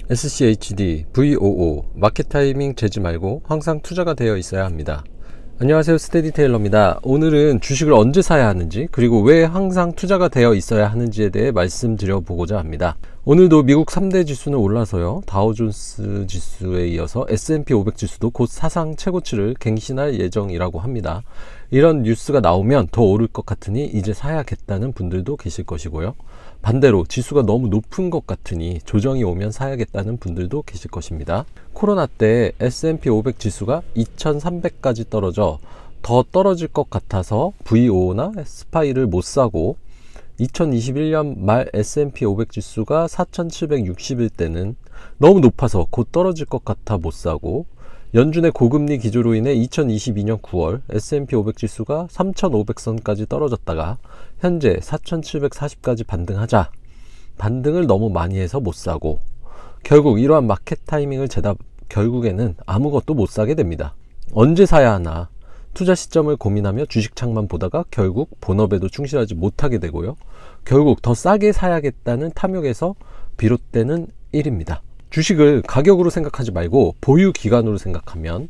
SCHD, VOO, 마켓 타이밍 재지 말고 항상 투자가 되어 있어야 합니다. 안녕하세요, 스테디 테일러입니다. 오늘은 주식을 언제 사야 하는지, 그리고 왜 항상 투자가 되어 있어야 하는지에 대해 말씀드려 보고자 합니다. 오늘도 미국 3대 지수는 올라서요, 다우존스 지수에 이어서 S&P 500 지수도 곧 사상 최고치를 갱신할 예정이라고 합니다. 이런 뉴스가 나오면 더 오를 것 같으니 이제 사야겠다는 분들도 계실 것이고요, 반대로 지수가 너무 높은 것 같으니 조정이 오면 사야겠다는 분들도 계실 것입니다. 코로나 때 S&P 500 지수가 2300까지 떨어져 더 떨어질 것 같아서 VO나 스파이를 못 사고, 2021년 말 S&P 500 지수가 4760일 때는 너무 높아서 곧 떨어질 것 같아 못 사고, 연준의 고금리 기조로 인해 2022년 9월 S&P 500 지수가 3500선까지 떨어졌다가 현재 4740까지 반등하자 반등을 너무 많이 해서 못 사고, 결국 이러한 마켓 타이밍을 재다 결국에는 아무것도 못 사게 됩니다. 언제 사야 하나 투자 시점을 고민하며 주식창만 보다가 결국 본업에도 충실하지 못하게 되고요, 결국 더 싸게 사야겠다는 탐욕에서 비롯되는 일입니다. 주식을 가격으로 생각하지 말고 보유 기간으로 생각하면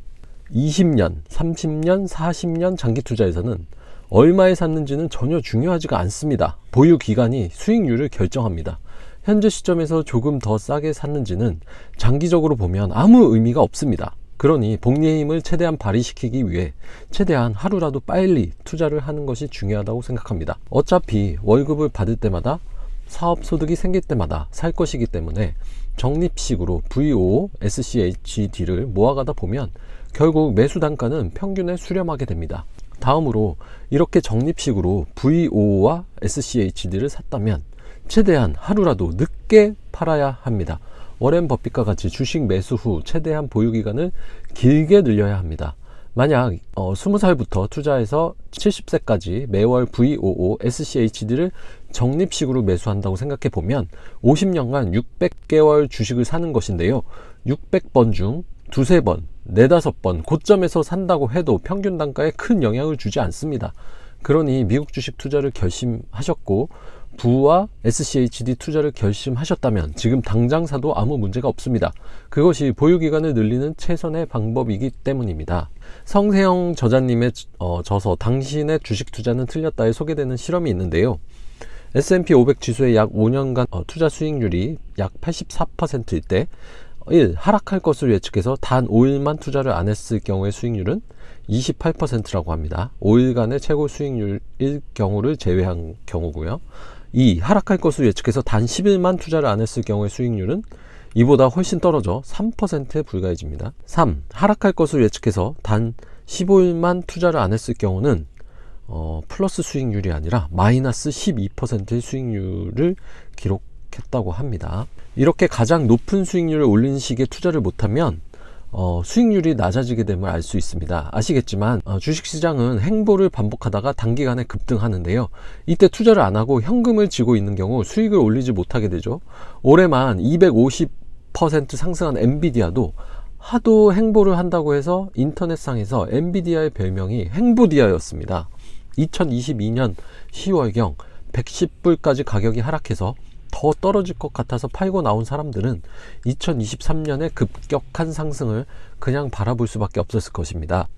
20년, 30년, 40년 장기 투자에서는 얼마에 샀는지는 전혀 중요하지가 않습니다. 보유 기간이 수익률을 결정합니다. 현재 시점에서 조금 더 싸게 샀는지는 장기적으로 보면 아무 의미가 없습니다. 그러니 복리의 힘을 최대한 발휘시키기 위해 최대한 하루라도 빨리 투자를 하는 것이 중요하다고 생각합니다. 어차피 월급을 받을 때마다 사업소득이 생길 때마다 살 것이기 때문에 적립식으로 VO, SCHD를 모아가다 보면 결국 매수 단가는 평균에 수렴하게 됩니다. 다음으로 이렇게 적립식으로 VO와 SCHD를 샀다면 최대한 하루라도 늦게 팔아야 합니다. 워렌 버핏과 같이 주식 매수 후 최대한 보유기간을 길게 늘려야 합니다. 만약 20살부터 투자해서 70세까지 매월 VOO, SCHD를 적립식으로 매수한다고 생각해 보면 50년간 600개월 주식을 사는 것인데요, 600번 중 두세 번, 네다섯 번 고점에서 산다고 해도 평균 단가에 큰 영향을 주지 않습니다. 그러니 미국 주식 투자를 결심하셨고 부와 SCHD 투자를 결심하셨다면 지금 당장 사도 아무 문제가 없습니다. 그것이 보유기간을 늘리는 최선의 방법이기 때문입니다. 성세영 저자님의 저서 당신의 주식 투자는 틀렸다에 소개되는 실험이 있는데요, S&P 500 지수의 약 5년간 투자 수익률이 약 84%일 때 1. 하락할 것을 예측해서 단 5일만 투자를 안 했을 경우의 수익률은 28%라고 합니다. 5일간의 최고 수익률일 경우를 제외한 경우고요. 2. 하락할 것을 예측해서 단 10일만 투자를 안 했을 경우의 수익률은 이보다 훨씬 떨어져 3%에 불과해집니다. 3. 하락할 것을 예측해서 단 15일만 투자를 안 했을 경우는 플러스 수익률이 아니라 마이너스 12%의 수익률을 기록했다고 합니다. 이렇게 가장 높은 수익률을 올린 시기에 투자를 못하면 수익률이 낮아지게 됨을 알 수 있습니다. 아시겠지만 주식시장은 행보를 반복하다가 단기간에 급등하는데요, 이때 투자를 안 하고 현금을 쥐고 있는 경우 수익을 올리지 못하게 되죠. 올해만 250% 상승한 엔비디아도 하도 행보를 한다고 해서 인터넷상에서 엔비디아의 별명이 행보디아였습니다. 2022년 10월경 110불까지 가격이 하락해서 더 떨어질 것 같아서 팔고 나온 사람들은 2023년에 급격한 상승을 그냥 바라볼 수밖에 없었을 것입니다.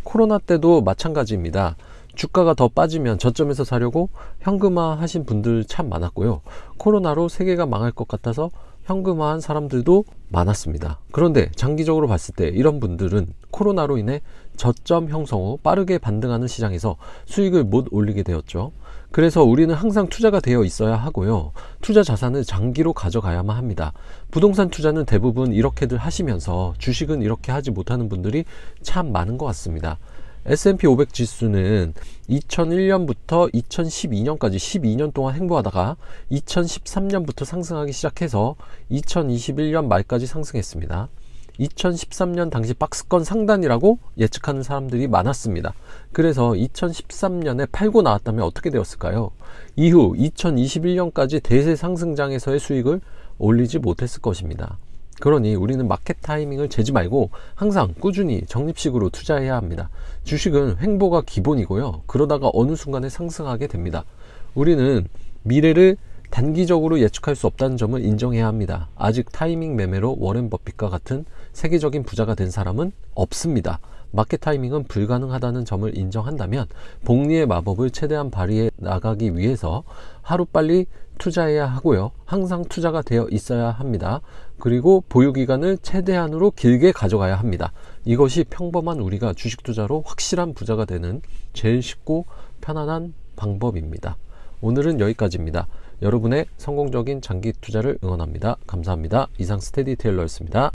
코로나 때도 마찬가지입니다. 주가가 더 빠지면 저점에서 사려고 현금화 하신 분들 참 많았고요, 코로나로 세계가 망할 것 같아서 현금화한 사람들도 많았습니다. 그런데 장기적으로 봤을 때 이런 분들은 코로나로 인해 저점 형성 후 빠르게 반등하는 시장에서 수익을 못 올리게 되었죠. 그래서 우리는 항상 투자가 되어 있어야 하고요, 투자 자산을 장기로 가져가야만 합니다. 부동산 투자는 대부분 이렇게들 하시면서 주식은 이렇게 하지 못하는 분들이 참 많은 것 같습니다. S&P 500 지수는 2001년부터 2012년까지 12년 동안 행보하다가 2013년부터 상승하기 시작해서 2021년 말까지 상승했습니다. 2013년 당시 박스권 상단이라고 예측하는 사람들이 많았습니다. 그래서 2013년에 팔고 나왔다면 어떻게 되었을까요? 이후 2021년까지 대세 상승장에서의 수익을 올리지 못했을 것입니다. 그러니 우리는 마켓 타이밍을 재지 말고 항상 꾸준히 적립식으로 투자해야 합니다. 주식은 횡보가 기본이고요, 그러다가 어느 순간에 상승하게 됩니다. 우리는 미래를 단기적으로 예측할 수 없다는 점을 인정해야 합니다. 아직 타이밍 매매로 워렌 버핏과 같은 세계적인 부자가 된 사람은 없습니다. 마켓 타이밍은 불가능하다는 점을 인정한다면 복리의 마법을 최대한 발휘해 나가기 위해서 하루빨리 투자해야 하고요. 항상 투자가 되어 있어야 합니다. 그리고 보유기간을 최대한으로 길게 가져가야 합니다. 이것이 평범한 우리가 주식 투자로 확실한 부자가 되는 제일 쉽고 편안한 방법입니다. 오늘은 여기까지입니다. 여러분의 성공적인 장기 투자를 응원합니다. 감사합니다. 이상 스테디 테일러였습니다.